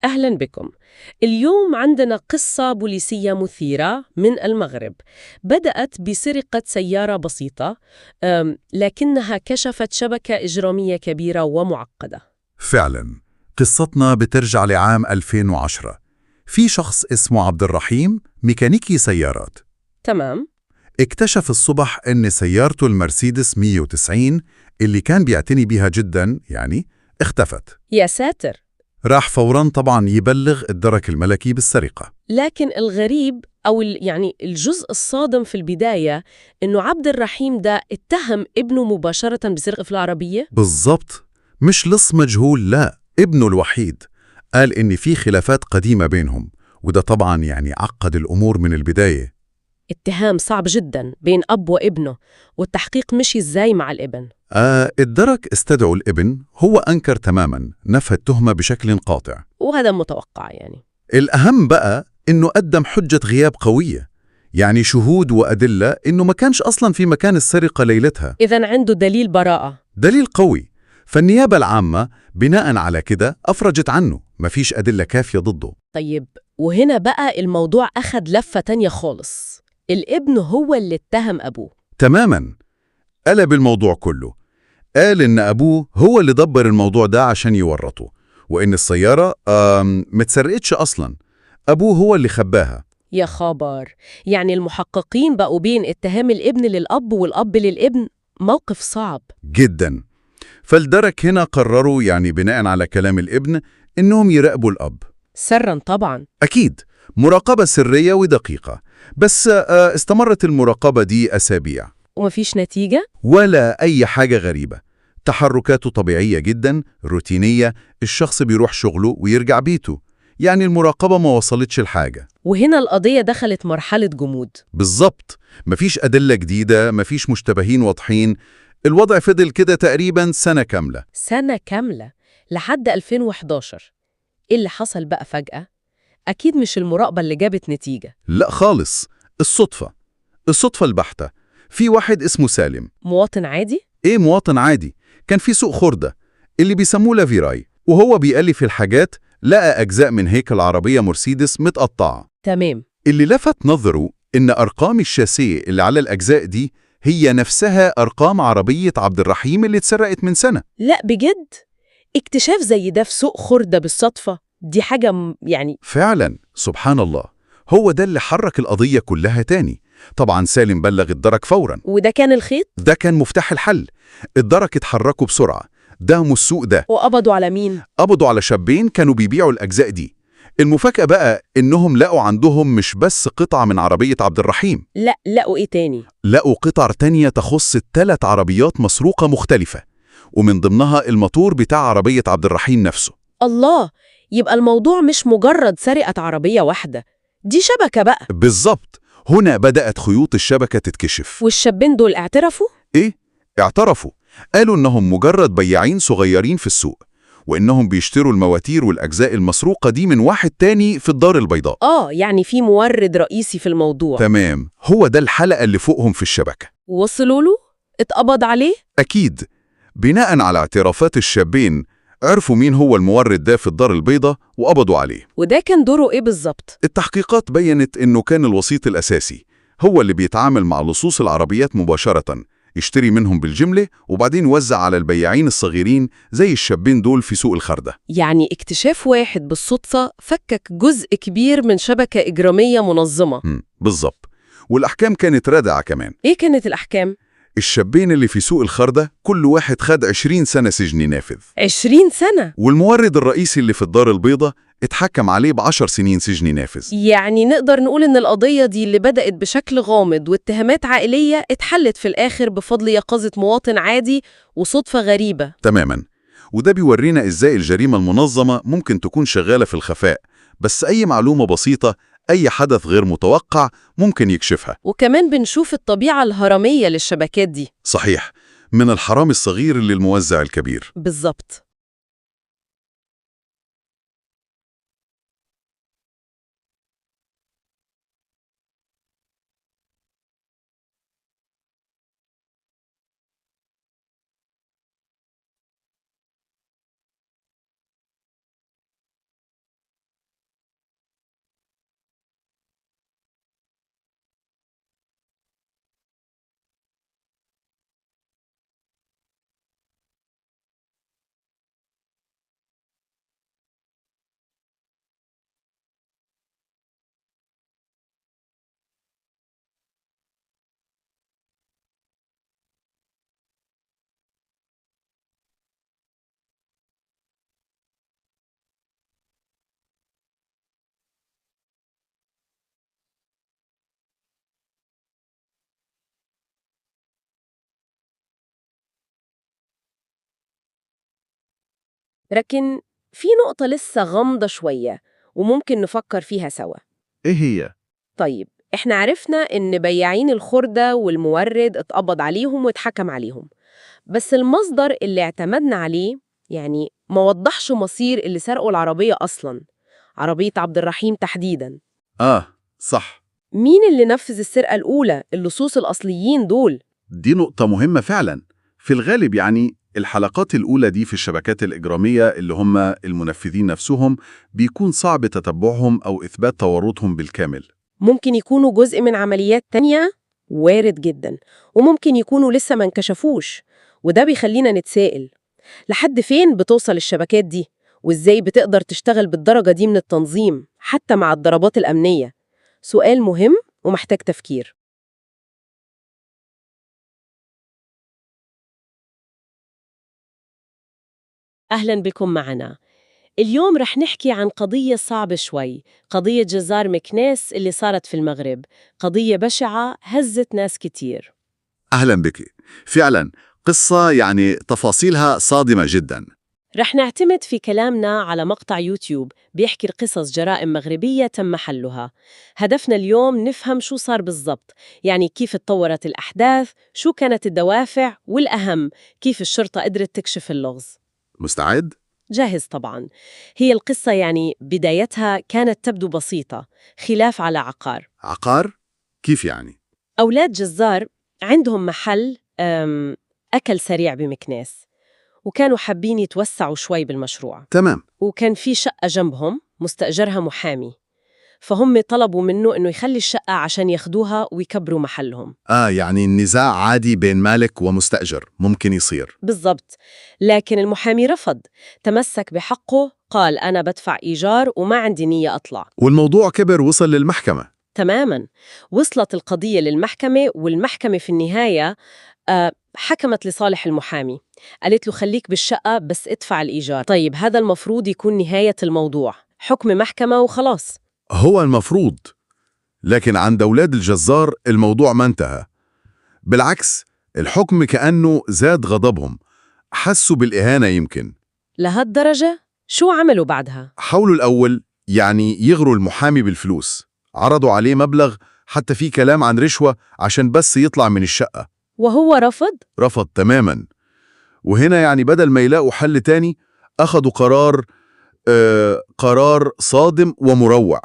أهلا بكم. اليوم عندنا قصة بوليسية مثيرة من المغرب. بدأت بسرقة سيارة بسيطة، لكنها كشفت شبكة إجرامية كبيرة ومعقدة. فعلا، قصتنا بترجع لعام 2010. في شخص اسمه عبد الرحيم، ميكانيكي سيارات. تمام؟ اكتشف الصبح أن سيارته المرسيدس 190 اللي كان بيعتني بيها جدا اختفت. يا ساتر! راح فورا طبعا يبلغ الدرك الملكي بالسرقة. لكن الغريب أو الجزء الصادم في البداية إنه عبد الرحيم ده اتهم ابنه مباشرة بسرقة في العربية. بالضبط، مش لص مجهول، لا، ابنه الوحيد. قال إن في خلافات قديمة بينهم، وده طبعا عقد الأمور من البداية. اتهام صعب جدا بين أب وابنه، والتحقيق مشي إزاي مع الابن؟ الدرك استدعوا الابن، هو أنكر تماما، نفى التهمة بشكل قاطع. وهذا متوقع يعني. الأهم بقى إنه قدم حجة غياب قوية، شهود وأدلة إنه ما كانش أصلا في مكان السرقة ليلتها. إذن عنده دليل براءة. دليل قوي. فالنيابة العامة بناء على كده أفرجت عنه، ما فيش أدلة كافية ضده. طيب، وهنا بقى الموضوع أخد لفة تانية خالص. الابن هو اللي اتهم أبوه. تماما، قلب الموضوع كله. قال إن أبوه هو اللي دبر الموضوع ده عشان يورطه، وإن السيارة متسرقتش أصلا، أبوه هو اللي خباها. يا خبر! يعني المحققين بقوا بين اتهام الابن للأب والأب للابن. موقف صعب. جدا. فالدرك هنا قرروا بناء على كلام الابن إنهم يراقبوا الأب. سرا طبعا. أكيد، مراقبة سرية ودقيقة. بس استمرت المراقبة دي أسابيع. ومفيش نتيجة؟ ولا أي حاجة غريبة. تحركاته طبيعية جدا، روتينية، الشخص بيروح شغله ويرجع بيته. المراقبة ما وصلتش لحاجة. وهنا القضية دخلت مرحلة جمود. بالظبط، مفيش أدلة جديدة، مفيش مشتبهين واضحين. الوضع فضل كده تقريبا سنة كاملة. سنة كاملة، لحد 2011. إيه اللي حصل بقى فجأة؟ أكيد مش المراقبة اللي جابت نتيجة. لا خالص، الصدفة البحتة. في واحد اسمه سالم. مواطن عادي؟ مواطن عادي. كان في سوق خردة اللي بيسموه لافيراي، وهو بيألف الحاجات، لقى أجزاء من هيكل عربية مرسيدس متقطعة. تمام. اللي لفت نظره إن أرقام الشاسية اللي على الأجزاء دي هي نفسها أرقام عربية عبد الرحيم اللي اتسرقت من سنة. لا بجد؟ اكتشاف زي ده في سوق خردة بالصدفة، دي حاجة فعلا سبحان الله، هو ده اللي حرك القضية كلها تاني. طبعا سالم بلغ الدرك فورا. وده كان الخيط؟ ده كان مفتاح الحل. الدرك اتحركوا بسرعة، دهموا السوق ده. وقبضوا على مين؟ قبضوا على شابين كانوا بيبيعوا الأجزاء دي. المفاجأة بقى إنهم لقوا عندهم مش بس قطعة من عربية عبد الرحيم، لا، لقوا إيه تاني؟ لقوا قطع تانية تخص 3 عربيات مسروقة مختلفة، ومن ضمنها الموتور بتاع عربية عبد الرحيم نفسه. الله! يبقى الموضوع مش مجرد سرقة عربية واحدة، دي شبكة بقى. بالظبط، هنا بدأت خيوط الشبكة تتكشف. والشابين دول اعترفوا؟ اعترفوا. قالوا إنهم مجرد بياعين صغيرين في السوق، وإنهم بيشتروا المواتير والأجزاء المسروقة دي من واحد تاني في الدار البيضاء. يعني في مورد رئيسي في الموضوع. تمام، هو ده الحلقة اللي فوقهم في الشبكة. وصلوا له؟ اتقبض عليه؟ أكيد. بناء على اعترافات الشابين، عرفوا مين هو المورد ده في الدار البيضاء وقبضوا عليه. وده كان دوره إيه بالظبط؟ التحقيقات بيّنت إنه كان الوسيط الأساسي، هو اللي بيتعامل مع لصوص العربيات مباشرة، يشتري منهم بالجملة وبعدين يوزع على البياعين الصغيرين زي الشابين دول في سوق الخردة. يعني اكتشاف واحد بالصدفة فكك جزء كبير من شبكة إجرامية منظمة. بالظبط. والأحكام كانت رادعة كمان. إيه كانت الأحكام؟ الشابين اللي في سوق الخردة كل واحد خد 20 سنة سجن نافذ. 20 سنة؟ والمورد الرئيسي اللي في الدار البيضاء اتحكم عليه ب10 سنين سجن نافذ. يعني نقدر نقول إن القضية دي اللي بدأت بشكل غامض واتهامات عائلية اتحلت في الآخر بفضل يقظة مواطن عادي وصدفة غريبة. تماماً. وده بيورينا إزاي الجريمة المنظمة ممكن تكون شغالة في الخفاء، بس أي معلومة بسيطة، أي حدث غير متوقع ممكن يكشفها. وكمان بنشوف الطبيعة الهرمية للشبكات دي. صحيح، من الحرامي الصغير للموزع الكبير. بالظبط. لكن في نقطة لسه غامضة شوية وممكن نفكر فيها سوا. إيه هي؟ طيب، إحنا عرفنا إن بياعين الخردة والمورد اتقبض عليهم واتحكم عليهم، بس المصدر اللي اعتمدنا عليه يعني ما وضحش مصير اللي سرقوا العربية أصلاً، عربية عبد الرحيم تحديداً. صح. مين اللي نفذ السرقة الأولى؟ اللصوص الأصليين دول. دي نقطة مهمة فعلا. في الغالب يعني الحلقات الأولى دي في الشبكات الإجرامية اللي هم المنفذين نفسهم بيكون صعب تتبعهم أو إثبات تورطهم بالكامل. ممكن يكونوا جزء من عمليات تانية، وارد جدا، وممكن يكونوا لسه ما انكشفوش. وده بيخلينا نتسائل، لحد فين بتوصل الشبكات دي؟ وإزاي بتقدر تشتغل بالدرجة دي من التنظيم حتى مع الضربات الأمنية؟ سؤال مهم ومحتاج تفكير. أهلا بكم معنا. اليوم رح نحكي عن قضية صعبة شوي، قضية جزار مكناس اللي صارت في المغرب، قضية بشعة هزت ناس كتير. أهلا بك. فعلا قصة يعني تفاصيلها صادمة جدا. رح نعتمد في كلامنا على مقطع يوتيوب بيحكي قصص جرائم مغربية تم حلها. هدفنا اليوم نفهم شو صار بالضبط، يعني كيف اتطورت الأحداث، شو كانت الدوافع، والأهم كيف الشرطة قدرت تكشف اللغز. مستعد؟ جاهز طبعاً. هي القصة يعني بدايتها كانت تبدو بسيطة، خلاف على عقار. عقار؟ كيف يعني؟ أولاد جزار عندهم محل أكل سريع بمكناس، وكانوا حابين يتوسعوا شوي بالمشروع. تمام. وكان في شقة جنبهم مستأجرها محامي، فهم طلبوا منه إنه يخلي الشقة عشان ياخدوها ويكبروا محلهم. يعني النزاع عادي بين مالك ومستأجر ممكن يصير. بالضبط. لكن المحامي رفض، تمسك بحقه، قال أنا بدفع إيجار وما عندي نية أطلع. والموضوع كبر وصل للمحكمة. تماماً. وصلت القضية للمحكمة، والمحكمة في النهاية حكمت لصالح المحامي، قالت له خليك بالشقة بس ادفع الإيجار. طيب، هذا المفروض يكون نهاية الموضوع، حكم محكمة وخلاص. هو المفروض. لكن عند أولاد الجزار الموضوع ما انتهى. بالعكس، الحكم كأنه زاد غضبهم. حسوا بالإهانة يمكن. لهالدرجة؟ شو عملوا بعدها؟ حاولوا الأول يعني يغروا المحامي بالفلوس، عرضوا عليه مبلغ، حتى في كلام عن رشوة عشان بس يطلع من الشقة. وهو رفض؟ رفض تماماً. وهنا يعني بدل ما يلاقوا حل تاني أخذوا قرار صادم ومروع.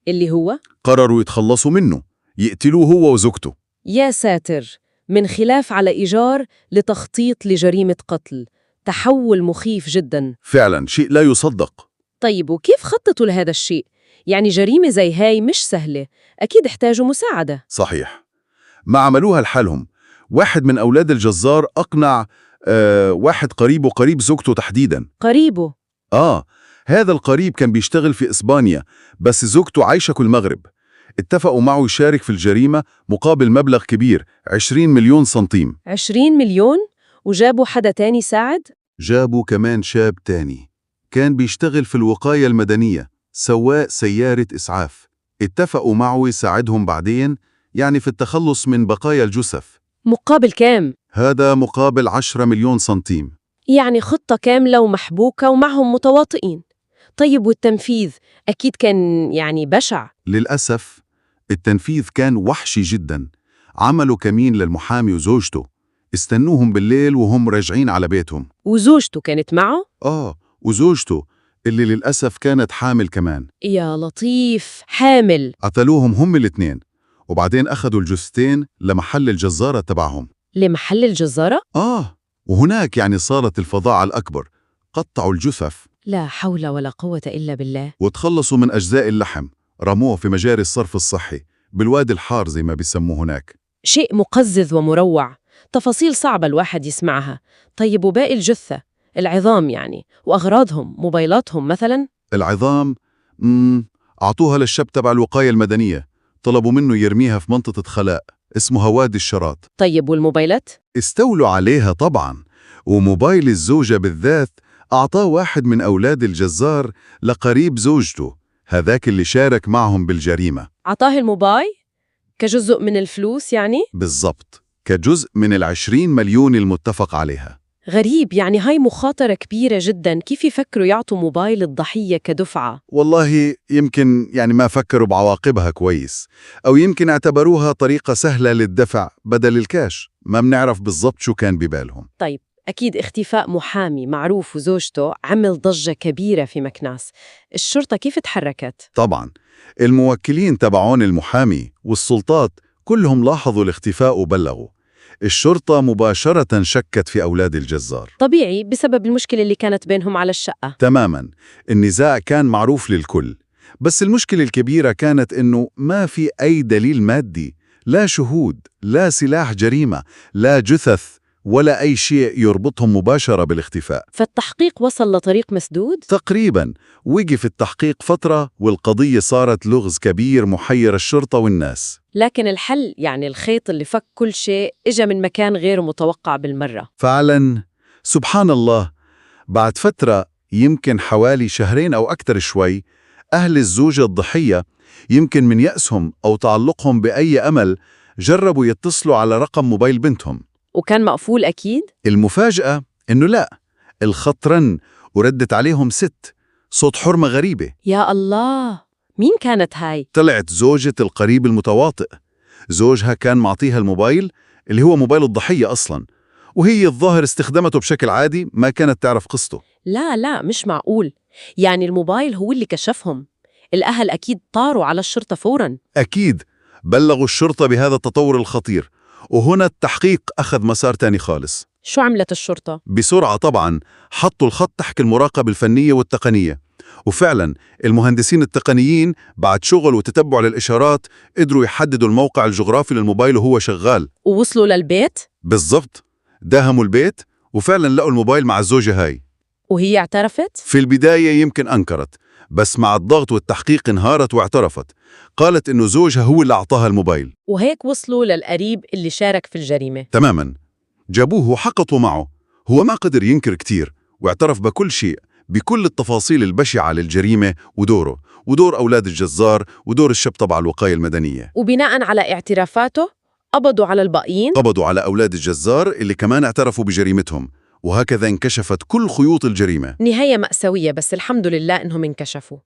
اللي هو؟ قرروا يتخلصوا منه، يقتلوه هو وزوجته. يا ساتر، من خلاف على إيجار لتخطيط لجريمة قتل، تحول مخيف جدا. فعلا شيء لا يصدق. طيب، وكيف خططوا لهذا الشيء؟ يعني جريمة زي هاي مش سهلة، أكيد احتاجوا مساعدة. صحيح. ما عملوها لحالهم. واحد من أولاد الجزار أقنع واحد قريب زوجته تحديداً. قريبه؟ هذا القريب كان بيشتغل في إسبانيا، بس زوجته عايشة في المغرب. اتفقوا معه يشارك في الجريمة مقابل مبلغ كبير، 20 مليون سنتيم. 20 مليون؟ وجابوا حدا تاني ساعد؟ جابوا كمان شاب تاني كان بيشتغل في الوقاية المدنية، سواق سيارة إسعاف. اتفقوا معه يساعدهم بعدين يعني في التخلص من بقايا الجثث. مقابل كام؟ هذا مقابل 10 مليون سنتيم. يعني خطة كاملة ومحبوكة ومعهم متواطئين. طيب، والتنفيذ أكيد كان يعني بشع. للأسف التنفيذ كان وحشي جدا. عملوا كمين للمحامي وزوجته، استنوهم بالليل وهم راجعين على بيتهم. وزوجته كانت معه؟ وزوجته اللي للأسف كانت حامل كمان. يا لطيف، حامل! قتلوهم هم الاثنين، وبعدين أخذوا الجثتين لمحل الجزارة تبعهم. لمحل الجزارة؟ وهناك يعني صارت الفظاعة الأكبر. قطعوا الجثث. لا حول ولا قوة إلا بالله. وتخلصوا من أجزاء اللحم، رموه في مجاري الصرف الصحي بالوادي الحار زي ما بيسموه هناك. شيء مقزز ومروع، تفاصيل صعبة الواحد يسمعها. طيب، وباقي الجثة، العظام يعني، وأغراضهم، موبايلاتهم مثلا؟ العظام أعطوها للشاب تبع الوقاية المدنية، طلبوا منه يرميها في منطقة خلاء اسمها وادي الشراط. طيب، والموبايلات؟ استولوا عليها طبعا. وموبايل الزوجة بالذات أعطاه واحد من أولاد الجزار لقريب زوجته، هذاك اللي شارك معهم بالجريمة. عطاه الموبايل كجزء من الفلوس يعني؟ بالضبط، كجزء من 20 مليون المتفق عليها. غريب، يعني هاي مخاطرة كبيرة جدا. كيف يفكروا يعطوا موبايل الضحية كدفعة؟ والله يمكن ما فكروا بعواقبها كويس، أو يمكن اعتبروها طريقة سهلة للدفع بدل الكاش. ما بنعرف بالضبط شو كان ببالهم. طيب، أكيد اختفاء محامي معروف وزوجته عمل ضجة كبيرة في مكناس. الشرطة كيف تحركت؟ طبعاً الموكلين تبعون المحامي والسلطات كلهم لاحظوا الاختفاء وبلغوا. الشرطة مباشرة شكت في أولاد الجزار. طبيعي، بسبب المشكلة اللي كانت بينهم على الشقة. تماماً، النزاع كان معروف للكل، بس المشكلة الكبيرة كانت إنه ما في أي دليل مادي، لا شهود، لا سلاح جريمة، لا جثث، ولا أي شيء يربطهم مباشرة بالاختفاء. فالتحقيق وصل لطريق مسدود؟ تقريباً وقف التحقيق فترة، والقضية صارت لغز كبير محير الشرطة والناس. لكن الحل، يعني الخيط اللي فك كل شيء، إجا من مكان غير متوقع بالمرة. فعلاً سبحان الله، بعد فترة يمكن حوالي شهرين أو أكثر شوي، أهل الزوجة الضحية يمكن من يأسهم أو تعلقهم بأي أمل جربوا يتصلوا على رقم موبايل بنتهم. وكان مقفول أكيد؟ المفاجأة إنه لا، الخط رن وردت عليهم ست، صوت حرمة غريبة. يا الله، مين كانت هاي؟ طلعت زوجة القريب المتواطئ. زوجها كان معطيها الموبايل اللي هو موبايل الضحية أصلاً، وهي الظاهر استخدمته بشكل عادي، ما كانت تعرف قصته. لا مش معقول. يعني الموبايل هو اللي كشفهم. الأهل أكيد طاروا على الشرطة فوراً. أكيد بلغوا الشرطة بهذا التطور الخطير، وهنا التحقيق أخذ مسار تاني خالص. شو عملت الشرطة؟ بسرعة طبعاً حطوا الخط تحت المراقبة الفنية والتقنية، وفعلاً المهندسين التقنيين بعد شغل وتتبع للإشارات قدروا يحددوا الموقع الجغرافي للموبايل وهو شغال. ووصلوا للبيت؟ بالضبط، داهموا البيت وفعلاً لقوا الموبايل مع الزوجة هاي. وهي اعترفت؟ في البداية يمكن أنكرت، بس مع الضغط والتحقيق انهارت واعترفت. قالت إنه زوجها هو اللي أعطاها الموبايل. وهيك وصلوا للقريب اللي شارك في الجريمة. تماماً، جابوه وحققوا معه. هو ما قدر ينكر كتير، واعترف بكل شيء، بكل التفاصيل البشعة للجريمة ودوره، ودور أولاد الجزار، ودور الشاب تبع الوقاية المدنية. وبناء على اعترافاته قبضوا على الباقيين؟ قبضوا على أولاد الجزار اللي كمان اعترفوا بجريمتهم، وهكذا انكشفت كل خيوط الجريمة. نهاية مأساوية، بس الحمد لله إنهم انكشفوا.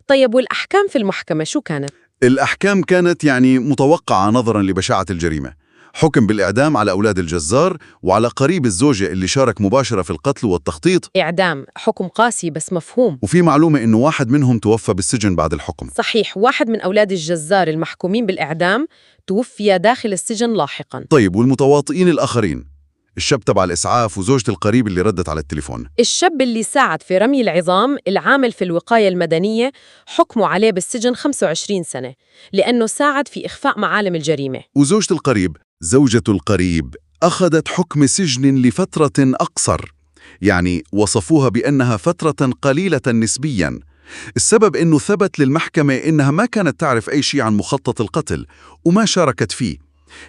طيب، والأحكام في المحكمة شو كانت؟ الأحكام كانت متوقعة نظراً لبشاعة الجريمة. حكم بالإعدام على أولاد الجزار وعلى قريب الزوجة اللي شارك مباشرة في القتل والتخطيط. إعدام، حكم قاسي بس مفهوم. وفي معلومة إنه واحد منهم توفى بالسجن بعد الحكم. صحيح، واحد من أولاد الجزار المحكومين بالإعدام توفي داخل السجن لاحقاً. طيب، والمتواطئين الآخرين؟ الشاب تبع الإسعاف وزوجة القريب اللي ردت على التليفون. الشاب اللي ساعد في رمي العظام العامل في الوقاية المدنية حكموا عليه بالسجن 25 سنة لأنه ساعد في إخفاء معالم الجريمة. وزوجة القريب، زوجة القريب، أخذت حكم سجن لفترة أقصر، وصفوها بأنها فترة قليلة نسبياً. السبب إنه ثبت للمحكمة إنها ما كانت تعرف أي شيء عن مخطط القتل وما شاركت فيه،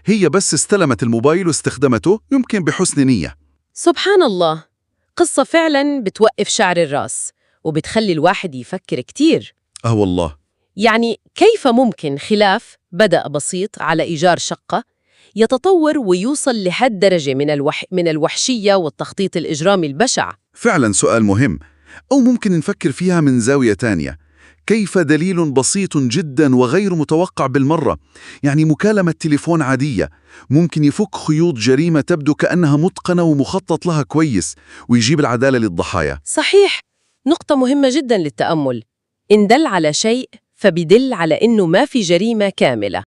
هي بس استلمت الموبايل واستخدمته يمكن بحسن نية. سبحان الله، قصة فعلاً بتوقف شعر الراس وبتخلي الواحد يفكر كتير. والله. كيف ممكن خلاف بدأ بسيط على إيجار شقة يتطور ويوصل لهالدرجة من الوحشية والتخطيط الإجرامي البشع؟ فعلا سؤال مهم، أو ممكن نفكر فيها من زاوية تانية. كيف دليل بسيط جدا وغير متوقع بالمرة، مكالمة تليفون عادية، ممكن يفك خيوط جريمة تبدو كأنها متقنة ومخطط لها كويس ويجيب العدالة للضحايا. صحيح، نقطة مهمة جدا للتأمل. إن دل على شيء فبيدل على إنه ما في جريمة كاملة.